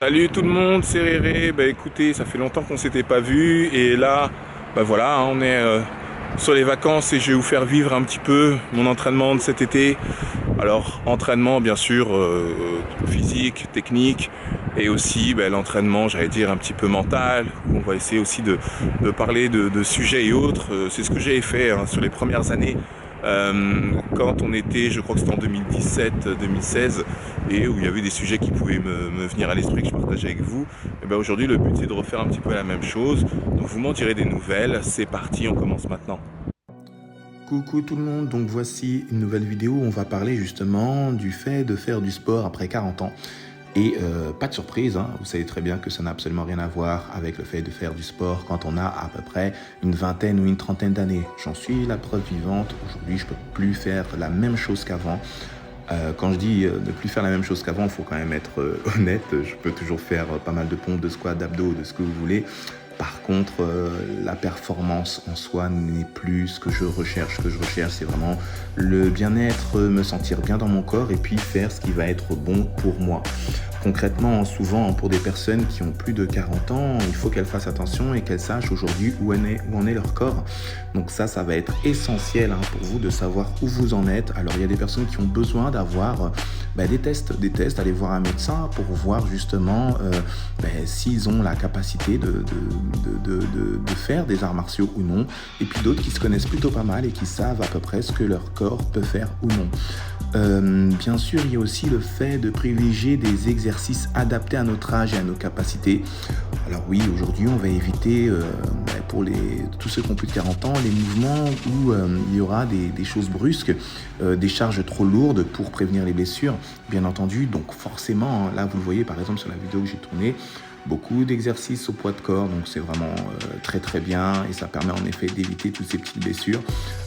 Salut tout le monde, c'est Réré. Écoutez, ça fait longtemps qu'on s'était pas vu et là, voilà, on est sur les vacances et je vais vous faire vivre un petit peu mon entraînement de cet été. Alors, entraînement bien sûr physique, technique et aussi l'entraînement, j'allais dire un petit peu mental, où on va essayer aussi de parler de sujets et autres. C'est ce que j'ai fait sur les premières années. Quand on était, je crois que c'était en 2017-2016, et où il y avait des sujets qui pouvaient me venir à l'esprit que je partageais avec vous. Et aujourd'hui, le but c'est de refaire un petit peu la même chose. Donc vous m'en direz des nouvelles. C'est parti, on commence maintenant. Coucou tout le monde, donc voici une nouvelle vidéo où on va parler justement du fait de faire du sport après 40 ans. Et pas de surprise, hein, vous savez très bien que ça n'a absolument rien à voir avec le fait de faire du sport quand on a à peu près une vingtaine ou une trentaine d'années. J'en suis la preuve vivante, aujourd'hui je ne peux plus faire la même chose qu'avant. Quand je dis ne plus faire la même chose qu'avant, il faut quand même être honnête, je peux toujours faire pas mal de pompes, de squats, d'abdos, de ce que vous voulez. Par contre, la performance en soi n'est plus ce que je recherche. Ce que je recherche, c'est vraiment le bien-être, me sentir bien dans mon corps et puis faire ce qui va être bon pour moi. Concrètement, souvent, pour des personnes qui ont plus de 40 ans, il faut qu'elles fassent attention et qu'elles sachent aujourd'hui où en est leur corps. Donc ça va être essentiel pour vous de savoir où vous en êtes. Alors, il y a des personnes qui ont besoin d'avoir des tests, aller voir un médecin pour voir justement s'ils ont la capacité de faire des arts martiaux ou non, et puis d'autres qui se connaissent plutôt pas mal et qui savent à peu près ce que leur corps peut faire ou non. Bien sûr, il y a aussi le fait de privilégier des exercices adaptés à notre âge et à nos capacités. Alors oui, aujourd'hui, on va éviter, pour tous ceux qui ont plus de 40 ans, les mouvements où il y aura des choses brusques, des charges trop lourdes pour prévenir les blessures, bien entendu. Donc forcément, là, vous le voyez par exemple sur la vidéo que j'ai tournée, beaucoup d'exercices au poids de corps, donc c'est vraiment très très bien et ça permet en effet d'éviter toutes ces petites blessures.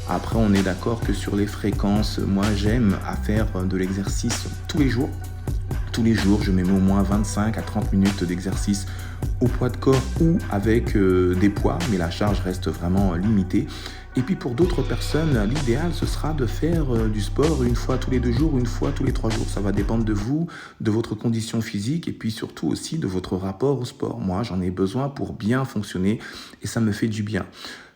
Après, on est d'accord que sur les fréquences, moi j'aime à faire de l'exercice tous les jours. Tous les jours, je mets au moins 25 à 30 minutes d'exercice au poids de corps ou avec des poids, mais la charge reste vraiment limitée. Et puis pour d'autres personnes, l'idéal, ce sera de faire du sport une fois tous les 2 jours, une fois tous les 3 jours. Ça va dépendre de vous, de votre condition physique et puis surtout aussi de votre rapport au sport. Moi, j'en ai besoin pour bien fonctionner et ça me fait du bien.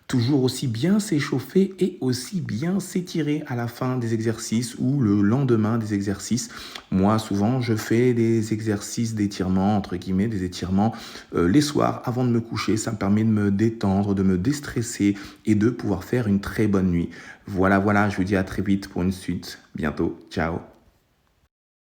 Toujours aussi bien s'échauffer et aussi bien s'étirer à la fin des exercices ou le lendemain des exercices. Moi, souvent, je fais des exercices d'étirement, entre guillemets, des étirements les soirs avant de me coucher. Ça me permet de me détendre, de me déstresser et de pouvoir faire une très bonne nuit. Voilà, je vous dis à très vite pour une suite. Bientôt. Ciao.